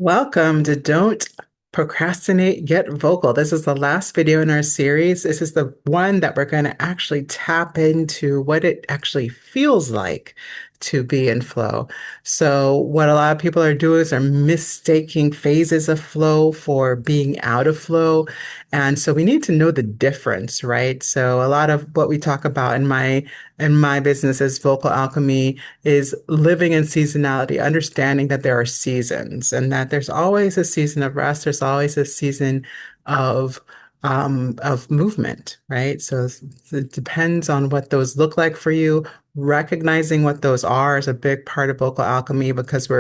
Welcome to Don't Procrastinate, Get Vocal. This is the last video in our series. This is the one that we're going to actually tap into what it actually feels like to be in flow. So, what a lot of people are doing is are mistaking phases of flow for being out of flow. And so we need to know the difference, right? So a lot of what we talk about in my business is vocal alchemy is living in seasonality, understanding that there are seasons and that there's always a season of rest, there's always a season of of movement, right? So it depends on what those look like for you. Recognizing what those are is a big part of vocal alchemy because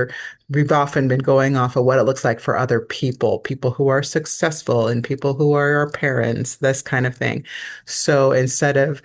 we've often been going off of what it looks like for other people, people who are successful and people who are our parents, this kind of thing. So instead of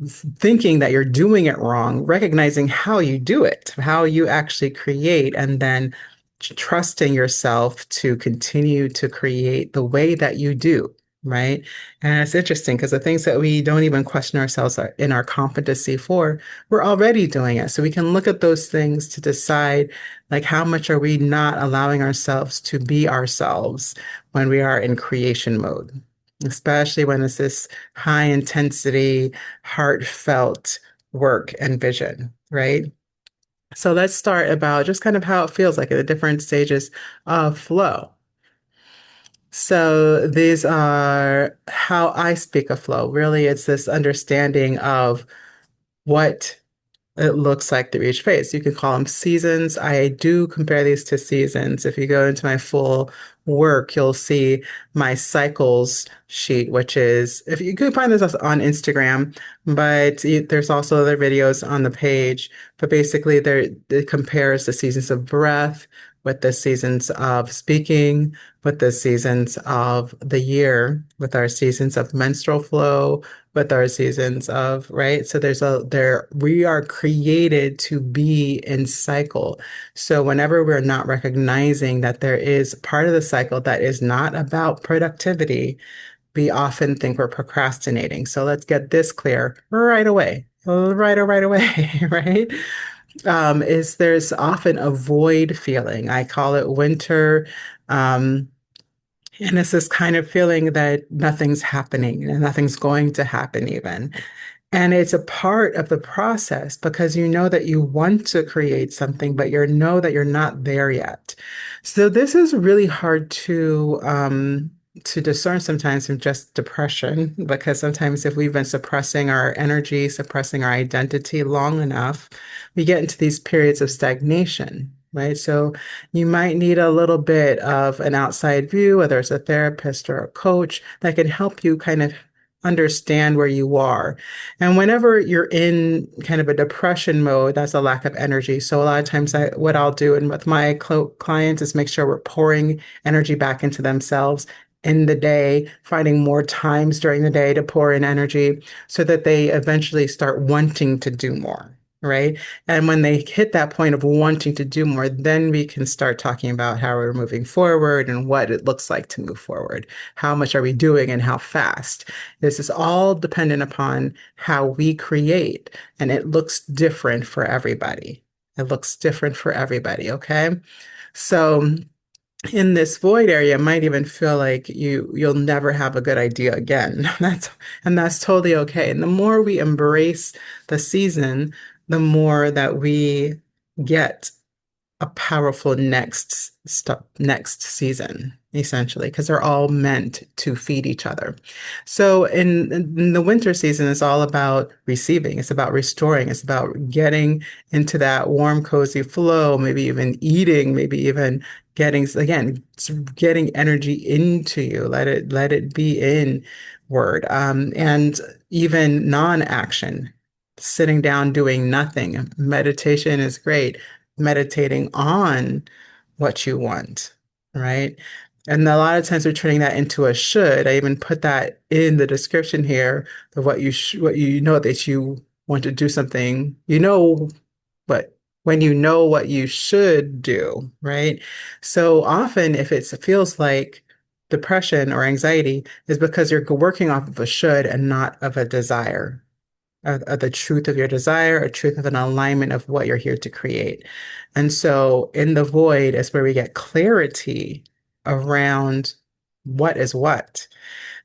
thinking that you're doing it wrong, recognizing how you do it, how you actually create, and then trusting yourself to continue to create the way that you do, right? And it's interesting because the things that we don't even question ourselves in our competency for, we're already doing it. So we can look at those things to decide, like, how much are we not allowing ourselves to be ourselves when we are in creation mode? Especially when it's this high intensity, heartfelt work and vision, right? So let's start about just kind of how it feels like at the different stages of flow. So these are how I speak of flow. Really, it's this understanding of what it looks like through each phase. You can call them seasons. I do compare these to seasons. If you go into my full work, you'll see my cycles sheet, which is, if you could find this on Instagram, but there's also other videos on the page. But basically, it compares the seasons of breath with the seasons of speaking, with the seasons of the year, with our seasons of menstrual flow, with our seasons of, right? So we are created to be in cycle. So whenever we're not recognizing that there is part of the cycle that is not about productivity, we often think we're procrastinating. So let's get this clear right away. Right away, right? Is there's often a void feeling. I call it winter. Um, and it's this kind of feeling that nothing's happening and nothing's going to happen even. And it's a part of the process because you know that you want to create something, but you know that you're not there yet. So this is really hard to discern sometimes from just depression, because sometimes if we've been suppressing our energy, suppressing our identity long enough, we get into these periods of stagnation. Right. So you might need a little bit of an outside view, whether it's a therapist or a coach that can help you kind of understand where you are. And whenever you're in kind of a depression mode, that's a lack of energy. So a lot of times what I'll do and with my clients is make sure we're pouring energy back into themselves in the day, finding more times during the day to pour in energy so that they eventually start wanting to do more. Right. And when they hit that point of wanting to do more, then we can start talking about how we're moving forward and what it looks like to move forward. How much are we doing and how fast? This is all dependent upon how we create, and it looks different for everybody. It looks different for everybody, okay? So in this void area, it might even feel like you'll never have a good idea again. That's totally okay. And the more we embrace the season, the more that we get a powerful next season, essentially, because they're all meant to feed each other. So in the winter season, it's all about receiving. It's about restoring. It's about getting into that warm, cozy flow, maybe even eating, maybe even getting energy into you. Let it be inward. And even non-action, sitting down doing nothing. Meditation is great, meditating on what you want, right? And a lot of times we're turning that into a should. I even put that in the description here of what you know that you want to do something, but when you know what you should do, right? So often if it feels like depression or anxiety is because you're working off of a should and not of a desire. of the truth of your desire, a truth of an alignment of what you're here to create. And so in the void is where we get clarity around what is what.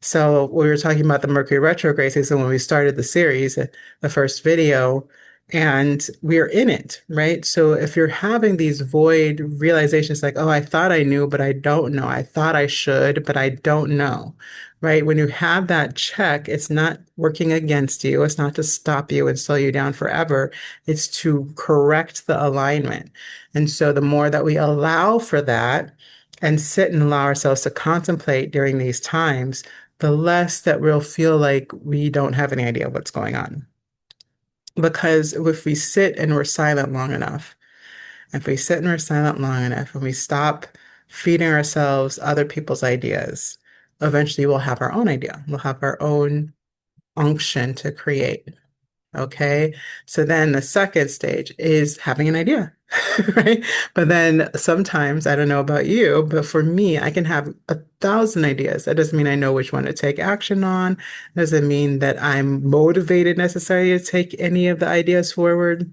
So we were talking about the Mercury retrograde season when we started the series, the first video, and we're in it, right? So if you're having these void realizations like, oh, I thought I knew, but I don't know. I thought I should, but I don't know, right? When you have that check, it's not working against you. It's not to stop you and slow you down forever. It's to correct the alignment. And so the more that we allow for that and sit and allow ourselves to contemplate during these times, the less that we'll feel like we don't have any idea what's going on. Because if we sit and we're silent long enough, if we sit and we're silent long enough and we stop feeding ourselves other people's ideas, eventually we'll have our own idea. We'll have our own unction to create. Okay. So then the second stage is having an idea, right? But then sometimes, I don't know about you, but for me, I can have 1,000 ideas. That doesn't mean I know which one to take action on. Doesn't mean that I'm motivated necessarily to take any of the ideas forward.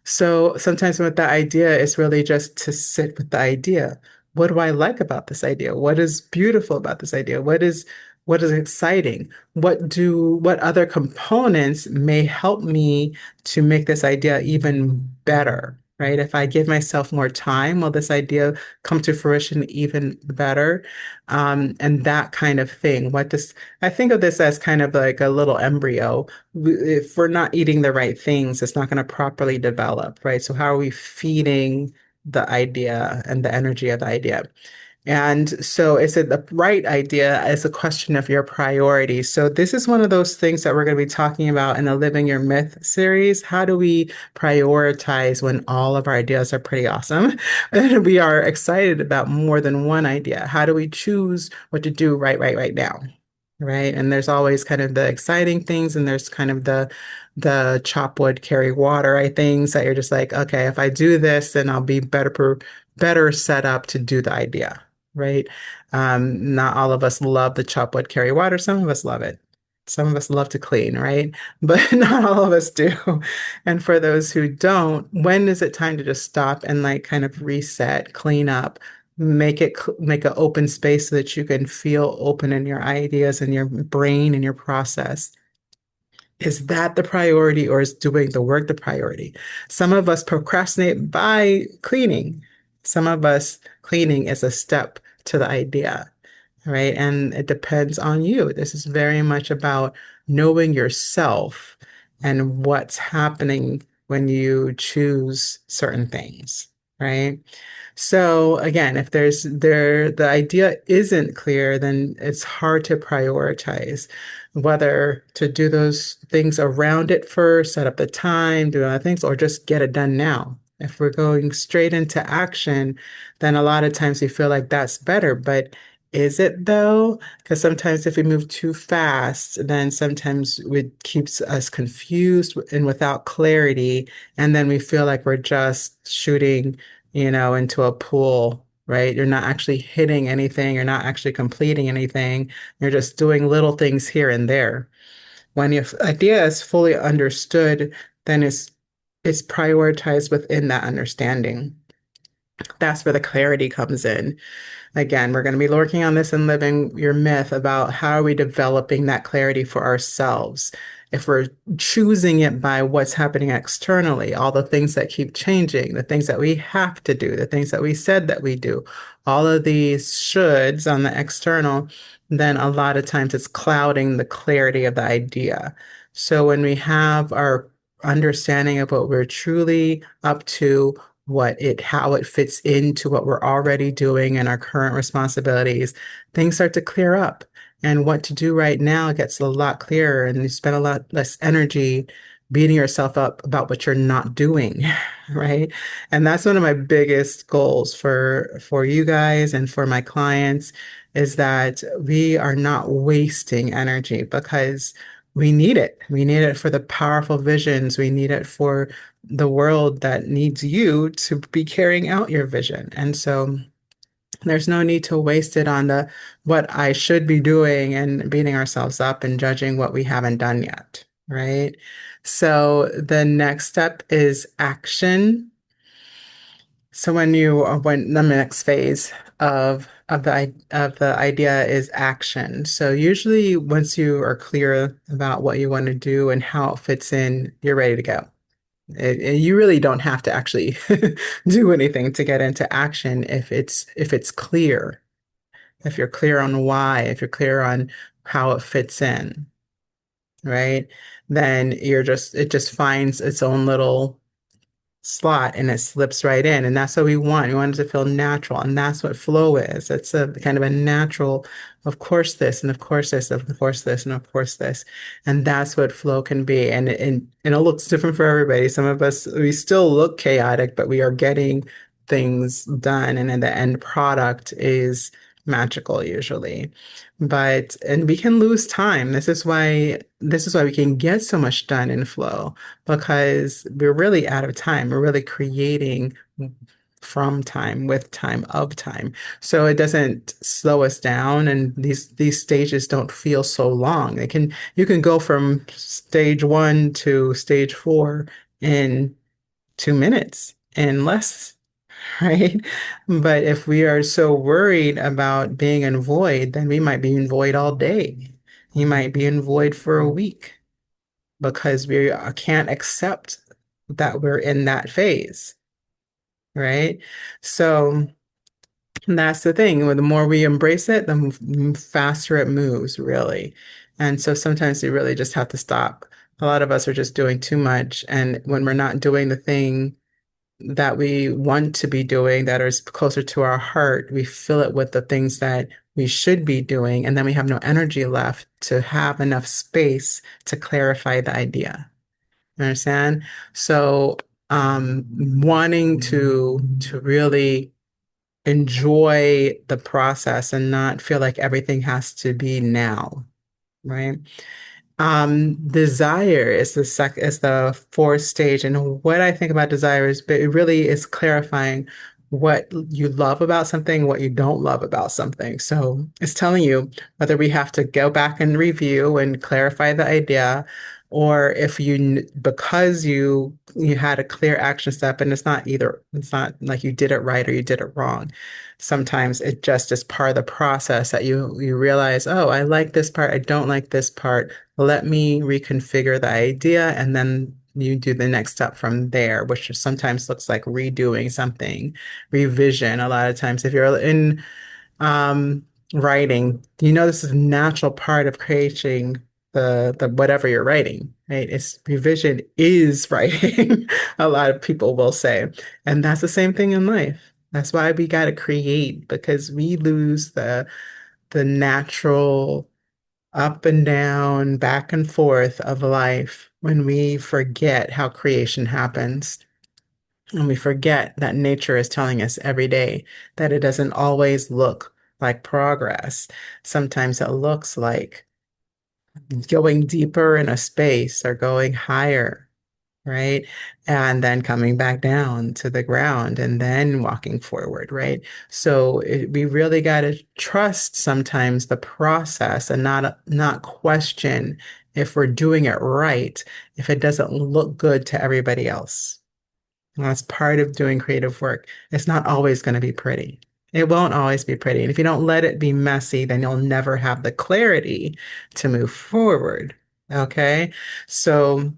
So sometimes with the idea, it's really just to sit with the idea. What do I like about this idea? What is beautiful about this idea? What is exciting? What other components may help me to make this idea even better, right? If I give myself more time, will this idea come to fruition even better? And that kind of thing. I think of this as kind of like a little embryo. If we're not eating the right things, it's not going to properly develop, right? So how are we feeding the idea and the energy of the idea? And so is it the right idea as a question of your priorities? So this is one of those things that we're going to be talking about in the Living Your Myth series. How do we prioritize when all of our ideas are pretty awesome? And we are excited about more than one idea. How do we choose what to do right now? Right. And there's always kind of the exciting things and there's kind of the chop wood, carry water, right? Things that you're just like, okay, if I do this, then I'll be better set up to do the idea, right? Not all of us love the chop wood, carry water. Some of us love it. Some of us love to clean, right? But not all of us do. And for those who don't, when is it time to just stop and like kind of reset, clean up, make an open space so that you can feel open in your ideas and your brain and your process? Is that the priority or is doing the work the priority? Some of us procrastinate by cleaning. Some of us cleaning is a step to the idea, right? And it depends on you. This is very much about knowing yourself and what's happening when you choose certain things, right? So again, if the idea isn't clear, then it's hard to prioritize whether to do those things around it first, set up the time, do other things, or just get it done now. If we're going straight into action, then a lot of times we feel like that's better. But is it though? Because sometimes if we move too fast, then sometimes it keeps us confused and without clarity. And then we feel like we're just shooting into a pool, right? You're not actually hitting anything. You're not actually completing anything. You're just doing little things here and there. When your idea is fully understood, then it's prioritized within that understanding. That's where the clarity comes in. Again, we're going to be working on this and living your myth about how are we developing that clarity for ourselves. If we're choosing it by what's happening externally, all the things that keep changing, the things that we have to do, the things that we said that we do, all of these shoulds on the external, then a lot of times it's clouding the clarity of the idea. So when we have our understanding of what we're truly up to, how it fits into what we're already doing and our current responsibilities, things start to clear up. And what to do right now gets a lot clearer, and you spend a lot less energy beating yourself up about what you're not doing, right? And that's one of my biggest goals for you guys and for my clients is that we are not wasting energy because we need it. We need it for the powerful visions. We need it for the world that needs you to be carrying out your vision. And so there's no need to waste it on the what I should be doing and beating ourselves up and judging what we haven't done yet. right? So the next step is action. So when the next phase of the idea is action. So usually once you are clear about what you want to do and how it fits in, you're ready to go. You really don't have to actually do anything to get into action if it's clear, if you're clear on why, if you're clear on how it fits in, right? Then it just finds its own little slot and it slips right in. And that's what we want. We want it to feel natural. And that's what flow is. It's a kind of a natural, of course this, and of course this, of course this, and of course this. And that's what flow can be. And it looks different for everybody. Some of us, we still look chaotic, but we are getting things done. And then the end product is magical usually. And we can lose time. This is why we can get so much done in flow because we're really out of time. We're really creating from time, with time, of time. So it doesn't slow us down, and these stages don't feel so long. They can You can go from stage one to stage four in 2 minutes and less, right? But if we are so worried about being in void, then we might be in void all day. You might be in void for a week because we can't accept that we're in that phase, right? So that's the thing. The more we embrace it, the faster it moves, really. And so sometimes we really just have to stop. A lot of us are just doing too much. And when we're not doing the thing that we want to be doing that is closer to our heart, we fill it with the things that we should be doing. And then we have no energy left to have enough space to clarify the idea. You understand? So, wanting to really enjoy the process and not feel like everything has to be now, right? Desire is the fourth stage, and what I think about desire is, but it really is clarifying what you love about something, what you don't love about something. So it's telling you whether we have to go back and review and clarify the idea, or if because you had a clear action step, and it's not like you did it right or you did it wrong. Sometimes it just is part of the process that you realize, oh, I like this part, I don't like this part. Let me reconfigure the idea, and then you do the next step from there, which sometimes looks like redoing something, revision. A lot of times, if you're in um, writing, this is a natural part of creating the whatever you're writing, right? It's revision is writing, a lot of people will say. And that's the same thing in life. That's why we got to create because we lose the natural up and down, back and forth of life when we forget how creation happens. And we forget that nature is telling us every day that it doesn't always look like progress. Sometimes it looks like going deeper in a space or going higher, right? And then coming back down to the ground and then walking forward, right? So we really got to trust sometimes the process and not question if we're doing it right, if it doesn't look good to everybody else. And that's part of doing creative work. It's not always going to be pretty. It won't always be pretty. And if you don't let it be messy, then you'll never have the clarity to move forward. Okay. So,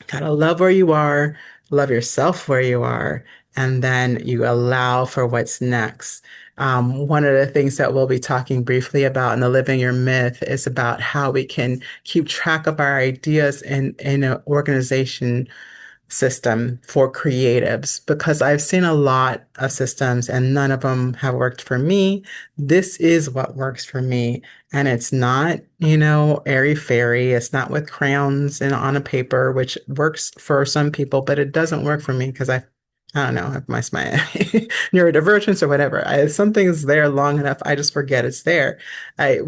gotta love where you are, love yourself where you are, and then you allow for what's next. One of the things that we'll be talking briefly about in the Living Your Myth is about how we can keep track of our ideas in an organization system for creatives because I've seen a lot of systems and none of them have worked for me. This is what works for me. And it's not, airy fairy. It's not with crayons and on a paper, which works for some people, but it doesn't work for me because I I don't know if my neurodivergence or whatever. If something's there long enough, I just forget it's there.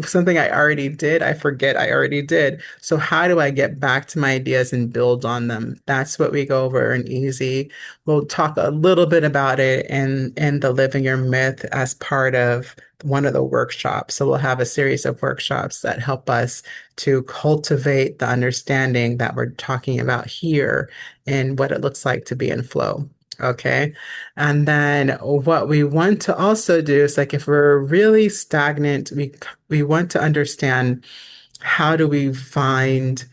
Something I already did, I forget I already did. So how do I get back to my ideas and build on them? That's what we go over in Easy. We'll talk a little bit about it in the Living Your Myth as part of one of the workshops. So we'll have a series of workshops that help us to cultivate the understanding that we're talking about here and what it looks like to be in flow. Okay. And then what we want to also do is like if we're really stagnant, we want to understand how do we find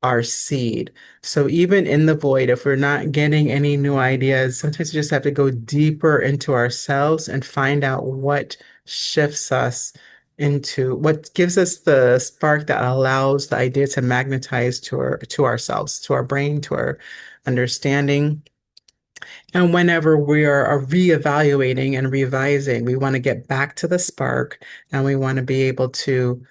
our seed. So even in the void, if we're not getting any new ideas, sometimes we just have to go deeper into ourselves and find out what shifts us into what gives us the spark that allows the idea to magnetize to ourselves, to our brain, to our understanding. And whenever we are reevaluating and revising, we want to get back to the spark and we want to be able to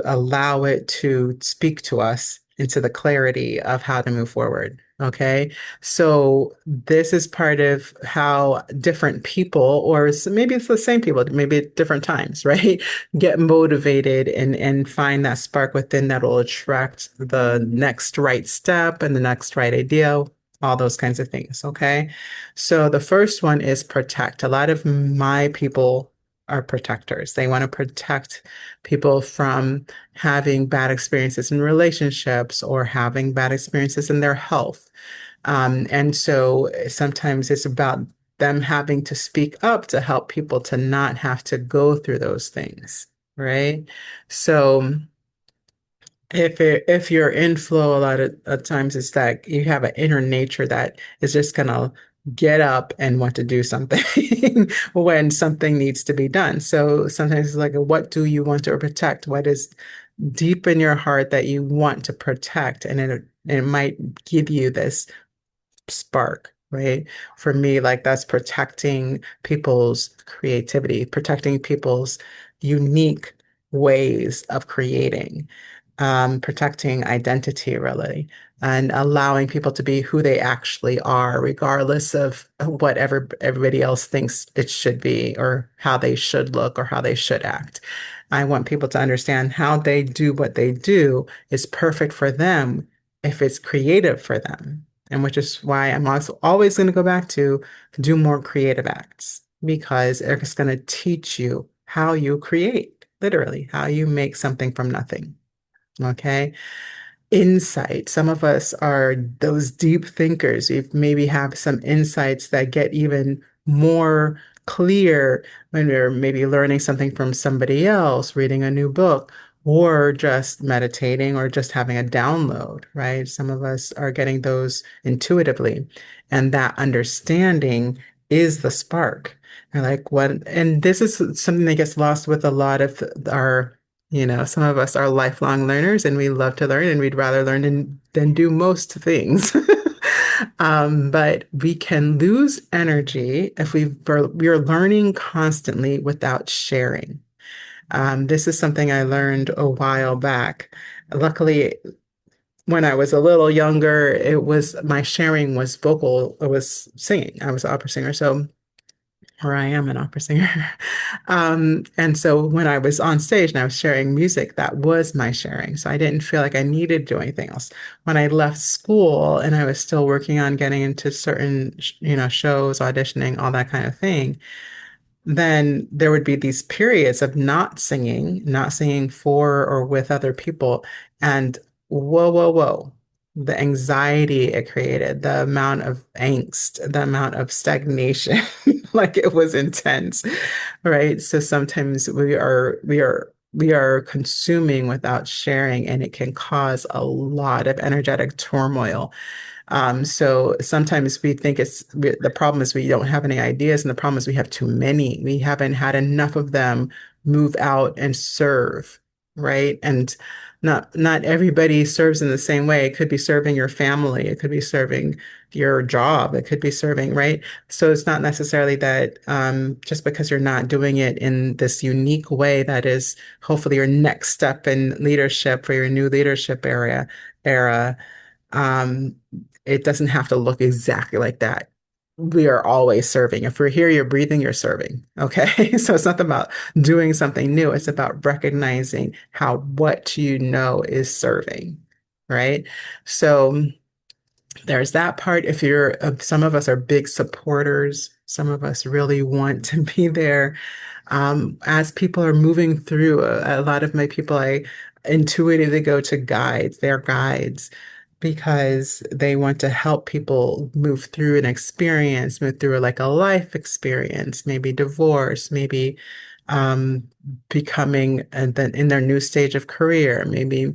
allow it to speak to us into the clarity of how to move forward. Okay. So this is part of how different people, or maybe it's the same people, maybe at different times, right? Get motivated and find that spark within that will attract the next right step and the next right idea, all those kinds of things. Okay. So the first one is protect. A lot of my people are protectors. They want to protect people from having bad experiences in relationships or having bad experiences in their health. And so sometimes it's about them having to speak up to help people to not have to go through those things, right? So if you're in flow, a lot of times it's that you have an inner nature that is just gonna get up and want to do something when something needs to be done. So sometimes it's like, what do you want to protect? What is deep in your heart that you want to protect? And it might give you this spark, right? For me, like that's protecting people's creativity, protecting people's unique ways of creating, protecting identity, really, and allowing people to be who they actually are, regardless of whatever everybody else thinks it should be, or how they should look, or how they should act. I want people to understand how they do what they do is perfect for them if it's creative for them. And which is why I'm also always going to go back to do more creative acts because it's going to teach you how you create, literally, how you make something from nothing. Okay. Insight. Some of us are those deep thinkers. We maybe have some insights that get even more clear when we're maybe learning something from somebody else, reading a new book, or just meditating or just having a download, right? Some of us are getting those intuitively. And that understanding is the spark. And like what, and this is something that gets lost with a lot of our some of us are lifelong learners and we love to learn and we'd rather learn than do most things. But we can lose energy if we're learning constantly without sharing. This is something I learned a while back. Luckily, when I was a little younger, it was my sharing was vocal, it was singing. I was an opera singer. So or I am an opera singer. And so when I was on stage and I was sharing music, that was my sharing. So I didn't feel like I needed to do anything else. When I left school and I was still working on getting into certain, shows, auditioning, all that kind of thing, then there would be these periods of not singing for or with other people. And whoa, whoa, whoa. The anxiety it created, the amount of angst, the amount of stagnation, like it was intense, right? So sometimes we are consuming without sharing, and it can cause a lot of energetic turmoil. So sometimes we think the problem is we don't have any ideas, and the problem is we have too many. We haven't had enough of them move out and serve, right? And not everybody serves in the same way. It could be serving your family, it could be serving your job, it could be serving, right? So it's not necessarily that just because you're not doing it in this unique way that is hopefully your next step in leadership for your new leadership era, um, it doesn't have to look exactly like that. we are always serving. If we're here, you're breathing, you're serving. Okay. So it's not about doing something new. It's about recognizing how what you know is serving. Right. So there's that part. If some of us are big supporters, some of us really want to be there. As people are moving through, a lot of my people, I intuitively go to guides, they're guides, because they want to help people move through an experience, move through like a life experience, maybe divorce, maybe um, becoming and then in their new stage of career, maybe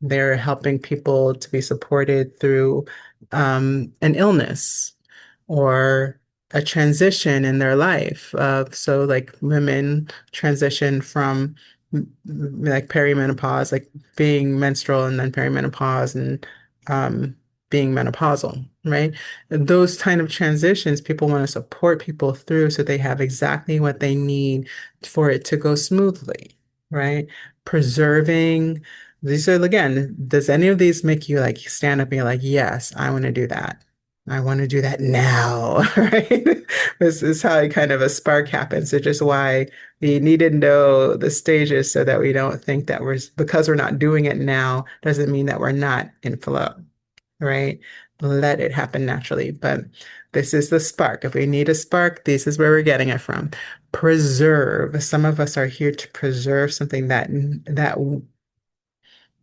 they're helping people to be supported through an illness or a transition in their life. So, like women transition from like perimenopause, like being menstrual and then perimenopause and um, being menopausal, right? And those kind of transitions, people want to support people through so they have exactly what they need for it to go smoothly, right? Preserving these are, again, does any of these make you like stand up and be like, yes, I want to do that. I want to do that now, right? This is how kind of a spark happens, which is why we need to know the stages so that we don't think that because we're not doing it now, doesn't mean that we're not in flow, right? Let it happen naturally. But this is the spark. If we need a spark, this is where we're getting it from. Preserve. Some of us are here to preserve something that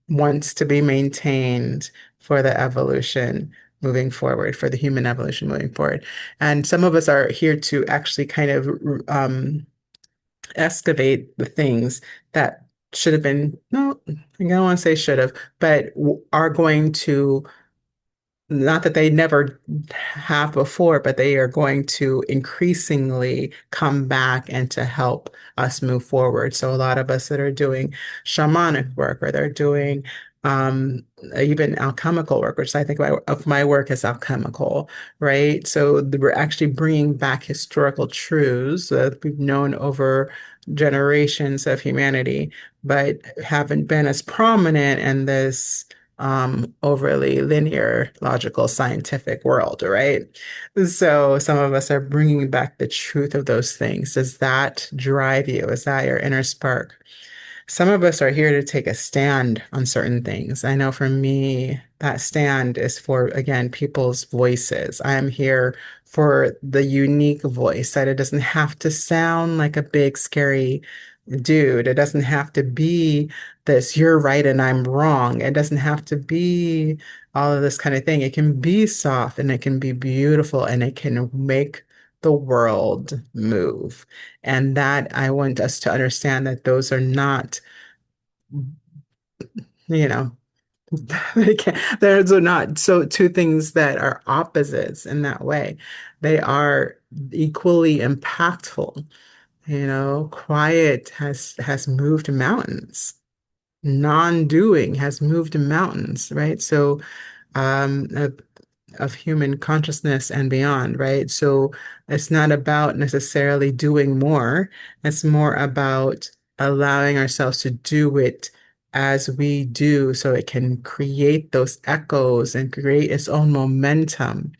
wants to be maintained for the evolution moving forward, for the human evolution moving forward. And some of us are here to actually kind of excavate the things that should have been, no, I don't want to say should have, but are going to not that they never have before, but they are going to increasingly come back and to help us move forward. So a lot of us that are doing shamanic work or they're doing um, even alchemical work, which I think of my work as alchemical, right? So we're actually bringing back historical truths that we've known over generations of humanity, but haven't been as prominent in this overly linear, logical, scientific world, right? So some of us are bringing back the truth of those things. Does that drive you? Is that your inner spark? Some of us are here to take a stand on certain things. I know for me, that stand is for, again, people's voices. I am here for the unique voice, that it doesn't have to sound like a big, scary dude. It doesn't have to be this, you're right and I'm wrong. It doesn't have to be all of this kind of thing. It can be soft and it can be beautiful and it can make the world move. And that I want us to understand that those are not, you know, they can't, those are not so two things that are opposites in that way. They are equally impactful. You know, quiet has moved mountains. Non-doing has moved mountains, right? So um, of, of human consciousness and beyond, right? So it's not about necessarily doing more. It's more about allowing ourselves to do it as we do so it can create those echoes and create its own momentum.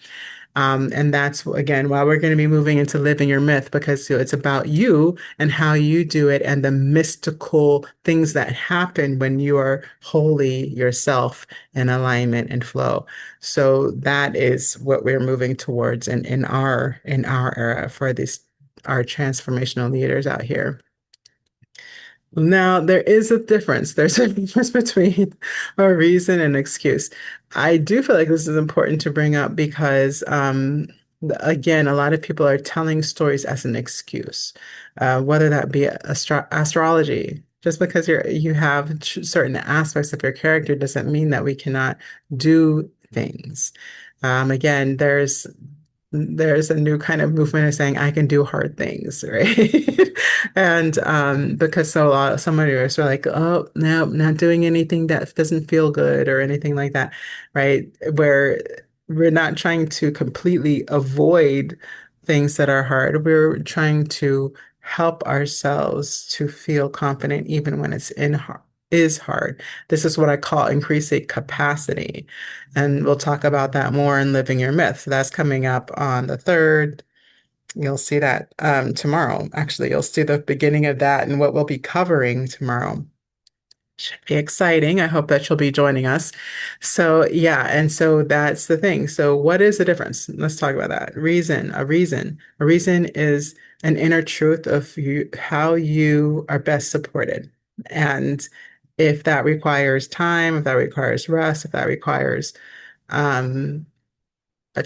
And that's again why we're going to be moving into living your myth because it's about you and how you do it and the mystical things that happen when you are wholly yourself in alignment and flow. So that is what we're moving towards in our era for this our transformational leaders out here. Now, there is a difference. There's a difference between a reason and excuse. I do feel like this is important to bring up because, again, a lot of people are telling stories as an excuse, whether that be astrology. Just because you have certain aspects of your character doesn't mean that we cannot do things. Again, there's a new kind of movement of saying I can do hard things, right? And because somebody is like, oh no, not doing anything that doesn't feel good or anything like that, right? Where we're not trying to completely avoid things that are hard. We're trying to help ourselves to feel confident even when it's is hard. This is what I call increasing capacity. And we'll talk about that more in Living Your Myth. So that's coming up on the 3rd. You'll see that tomorrow. Actually, you'll see the beginning of that and what we'll be covering tomorrow. Should be exciting. I hope that you'll be joining us. So, yeah, and so that's the thing. So, what is the difference? Let's talk about that. A reason is an inner truth of you, how you are best supported. And if that requires time, if that requires rest, if that requires um,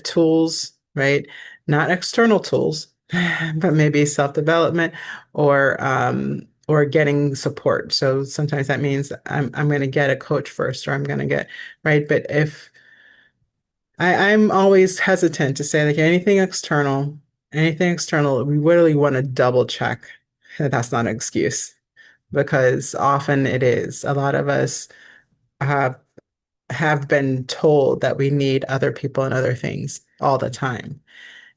tools, right? Not external tools, but maybe self-development or getting support. So sometimes that means I'm going to get a coach first, or I'm going to get right. But if I'm always hesitant to say like anything external, we really want to double check that that's not an excuse because often it is. A lot of us have have been told that we need other people and other things all the time.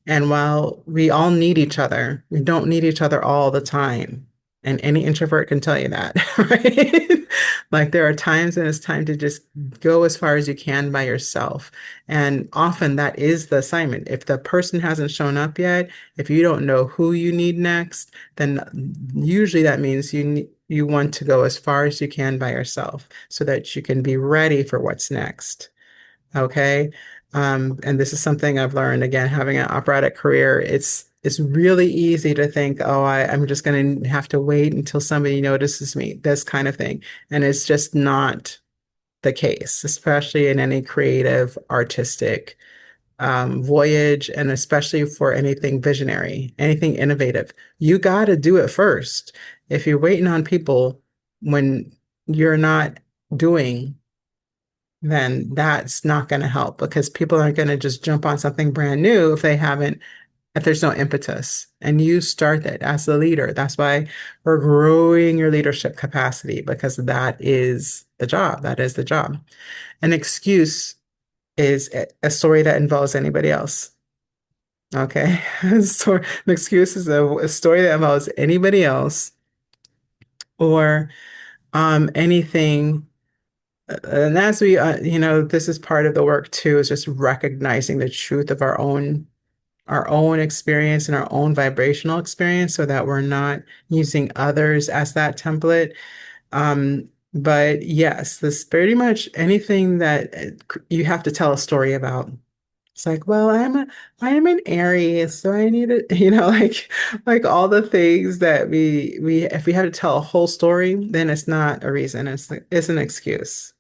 And while we all need each other, we don't need each other all the time. And any introvert can tell you that, right? Like there are times when it's time to just go as far as you can by yourself. And often that is the assignment. If the person hasn't shown up yet, if you don't know who you need next, then usually that means you want to go as far as you can by yourself so that you can be ready for what's next. Okay. And this is something I've learned again, having an operatic career. It's really easy to think, oh, I'm just going to have to wait until somebody notices me, this kind of thing. And it's just not the case, especially in any creative, artistic voyage, and especially for anything visionary, anything innovative. You got to do it first. If you're waiting on people when you're not doing, then that's not going to help because people aren't going to just jump on something brand new if there's no impetus. And you start that as the leader. That's why we're growing your leadership capacity because that is the job. That is the job. An excuse is a story that involves anybody else. Okay. So an excuse is a story that involves anybody else or anything. And as this is part of the work too, is just recognizing the truth of our own experience and our own vibrational experience so that we're not using others as that template. But yes, this pretty much anything that you have to tell a story about. It's like, well, I am an Aries, so I need it, like all the things that if we have to tell a whole story, then it's not a reason. It's an excuse,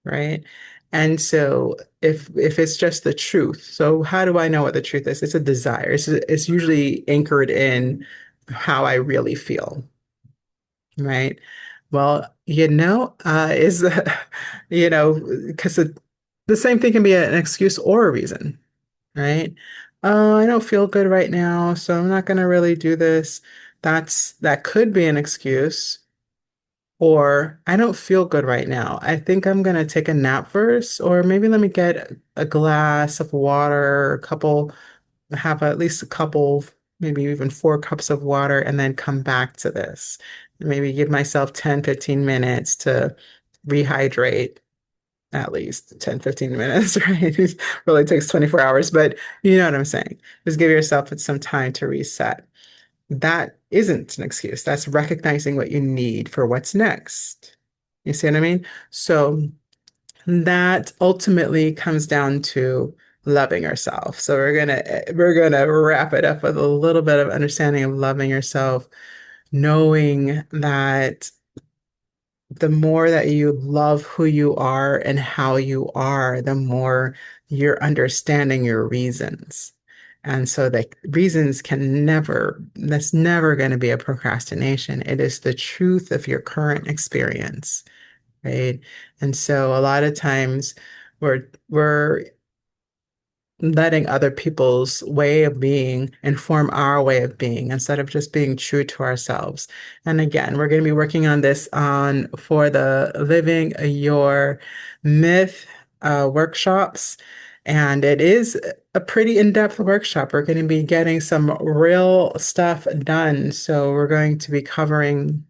right? And so if it's just the truth, so how do I know what the truth is? It's a desire. It's usually anchored in how I really feel, right? Well, is because the same thing can be an excuse or a reason, right? Oh, I don't feel good right now, so I'm not going to really do this. That could be an excuse. Or I don't feel good right now. I think I'm gonna take a nap first, or maybe let me get a glass of water, have at least a couple, maybe even 4 cups of water, and then come back to this. Maybe give myself 10, 15 minutes to rehydrate, at least 10, 15 minutes, right? It really takes 24 hours, but you know what I'm saying. Just give yourself some time to reset. That isn't an excuse. That's recognizing what you need for what's next. You see what I mean? So that ultimately comes down to loving yourself. So we're gonna wrap it up with a little bit of understanding of loving yourself, knowing that the more that you love who you are and how you are, the more you're understanding your reasons. And so the reasons that's never going to be a procrastination. It is the truth of your current experience, right? And so a lot of times we're letting other people's way of being inform our way of being instead of just being true to ourselves. And again, we're going to be working on this on for the Living Your Myth workshops. And it is a pretty in-depth workshop. We're going to be getting some real stuff done. So we're going to be covering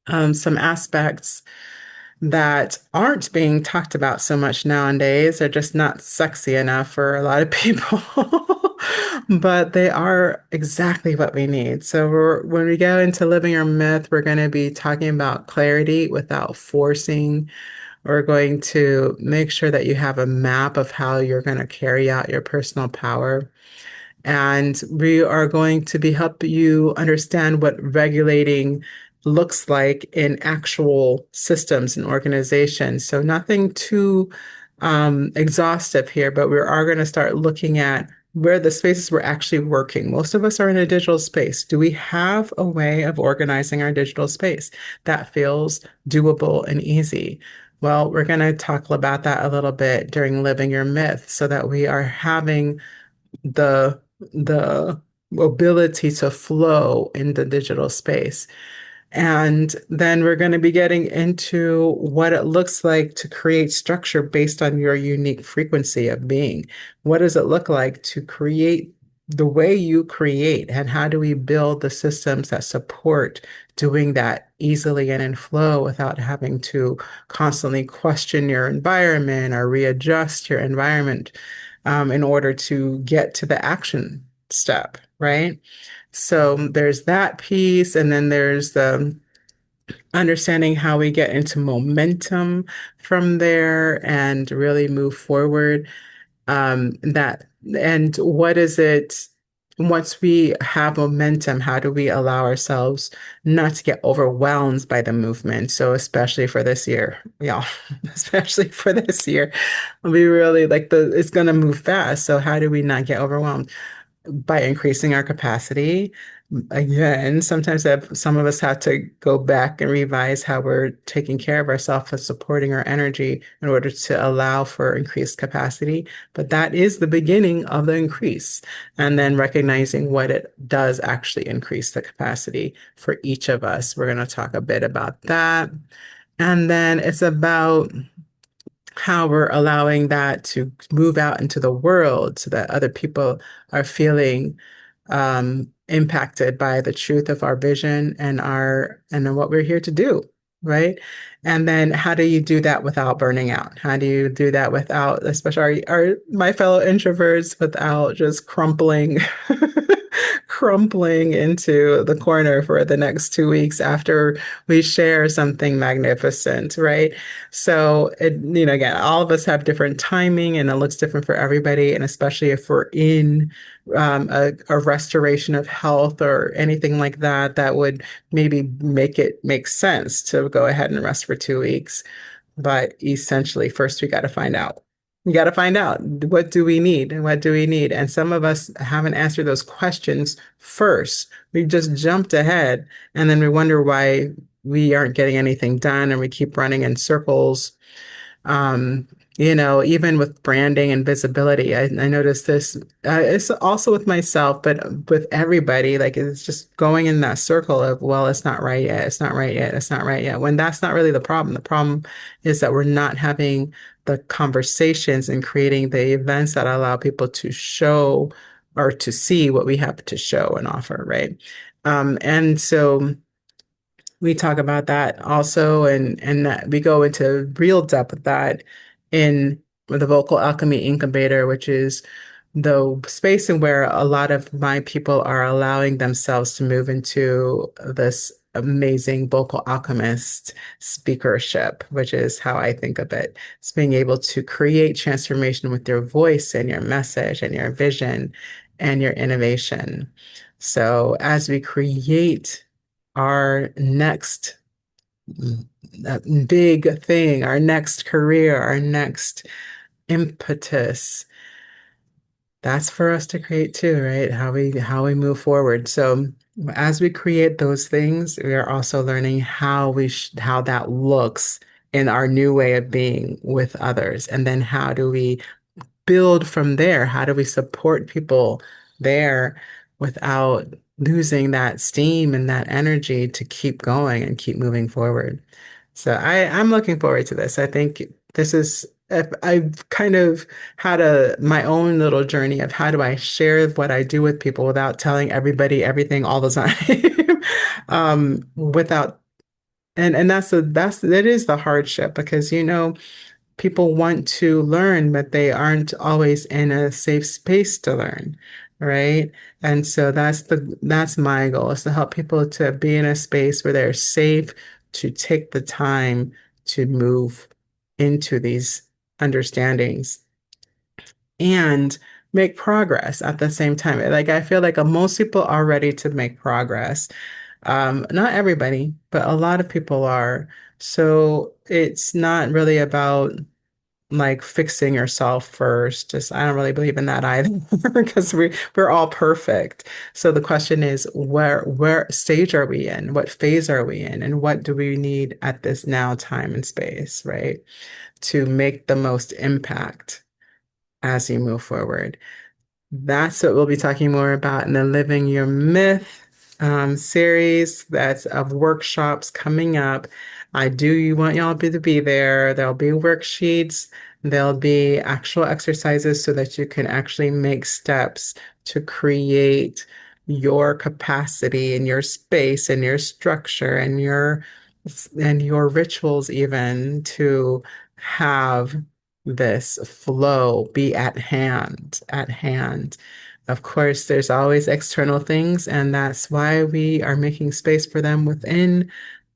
Some aspects that aren't being talked about so much nowadays are just not sexy enough for a lot of people. But they are exactly what we need. So when we go into living your myth, we're going to be talking about clarity without forcing. We're going to make sure that you have a map of how you're going to carry out your personal power. And we are going to be help you understand what regulating looks like in actual systems and organizations. So nothing too exhaustive here, but we are going to start looking at where the spaces we're actually working. Most of us are in a digital space. Do we have a way of organizing our digital space that feels doable and easy? Well, we're going to talk about that a little bit during Living Your Myth so that we are having the ability to flow in the digital space. And then we're going to be getting into what it looks like to create structure based on your unique frequency of being. What does it look like to create the way you create? And how do we build the systems that support doing that easily and in flow without having to constantly question your environment or readjust your environment in order to get to the action step, right? So there's that piece, and then there's the understanding how we get into momentum from there and really move forward. That and what is it once we have momentum, how do we allow ourselves not to get overwhelmed by the movement? So especially for this year, yeah, especially for this year, we really like it's gonna move fast. So how do we not get overwhelmed? By increasing our capacity. Again, sometimes some of us have to go back and revise how we're taking care of ourselves and supporting our energy in order to allow for increased capacity. But that is the beginning of the increase. And then recognizing what it does actually increase the capacity for each of us. We're going to talk a bit about that. And then it's about how we're allowing that to move out into the world so that other people are feeling impacted by the truth of our vision and our and what we're here to do, right? And then how do you do that without burning out? How do you do that without, especially my fellow introverts, without just crumpling into the corner for the next 2 weeks after we share something magnificent, right? So again, all of us have different timing and it looks different for everybody. And especially if we're in a restoration of health or anything like that, that would maybe make it make sense to go ahead and rest for 2 weeks. But essentially, first we got to find out. We got to find out what do we need and what do we need. And some of us haven't answered those questions first. We've just jumped ahead and then we wonder why we aren't getting anything done and we keep running in circles. Um, even with branding and visibility, I noticed this. It's also with myself, but with everybody, like it's just going in that circle of, well, it's not right yet. It's not right yet. It's not right yet. When that's not really the problem. The problem is that we're not having the conversations and creating the events that allow people to show or to see what we have to show and offer, right? And so we talk about that also, and that we go into real depth with that in the Vocal Alchemy Incubator, which is the space in where a lot of my people are allowing themselves to move into this amazing vocal alchemist speakership, which is how I think of it. It's being able to create transformation with your voice and your message and your vision and your innovation. So as we create our next big thing, our next career, our next impetus. That's for us to create too, right? How we move forward. So as we create those things, we are also learning how that looks in our new way of being with others. And then how do we build from there? How do we support people there without losing that steam and that energy to keep going and keep moving forward? So I'm looking forward to this. I think this is I've kind of had my own little journey of how do I share what I do with people without telling everybody everything all the time, without And that's that is the hardship because people want to learn, but they aren't always in a safe space to learn, right? And so that's my goal is to help people to be in a space where they're safe to take the time to move into these understandings and make progress at the same time. Like I feel like most people are ready to make progress. Not everybody, but a lot of people are. So it's not really about like fixing yourself first. Just I don't really believe in that either because we're all perfect. So the question is where stage are we in? What phase are we in? And what do we need at this now time and space, right? To make the most impact as you move forward. That's what we'll be talking more about in the Living Your Myth series that's of workshops coming up. I do want y'all to be there. There'll be worksheets, there'll be actual exercises so that you can actually make steps to create your capacity and your space and your structure and your rituals even to have this flow be at hand. Of course, there's always external things, and that's why we are making space for them within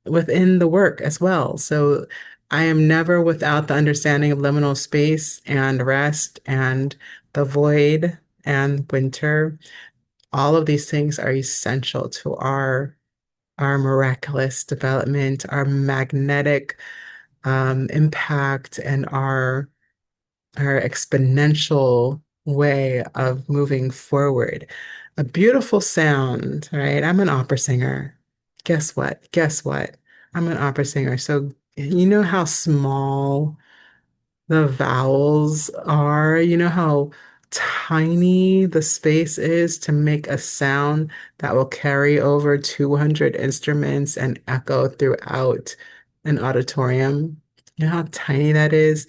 the work as well. So I am never without the understanding of liminal space and rest and the void and winter. All of these things are essential to our miraculous development, our magnetic impact, and our exponential way of moving forward. A beautiful sound, right? I'm an opera singer. Guess what? Guess what? I'm an opera singer. So you know how small the vowels are? You know how tiny the space is to make a sound that will carry over 200 instruments and echo throughout an auditorium? You know how tiny that is?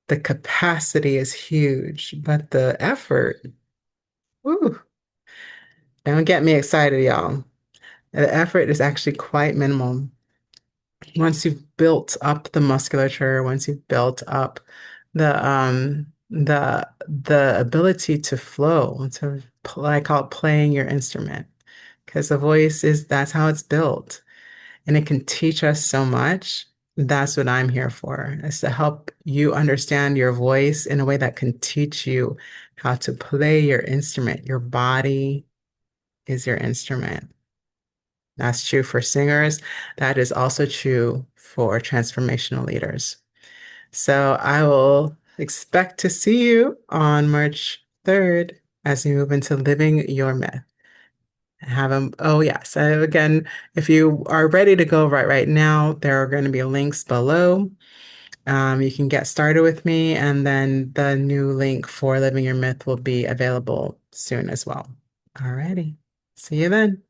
The capacity is huge, but the effort, whew, don't get me excited, y'all. The effort is actually quite minimal. Once you've built up the musculature, once you've built up the ability to flow, I call it playing your instrument, because the voice is that's how it's built. And it can teach us so much. That's what I'm here for, is to help you understand your voice in a way that can teach you how to play your instrument. Your body is your instrument. That's true for singers. That is also true for transformational leaders. So I will expect to see you on March 3rd as you move into living your myth. Have them. Oh, yes. Again, if you are ready to go right now, there are going to be links below. You can get started with me, and then the new link for Living Your Myth will be available soon as well. Alrighty. See you then.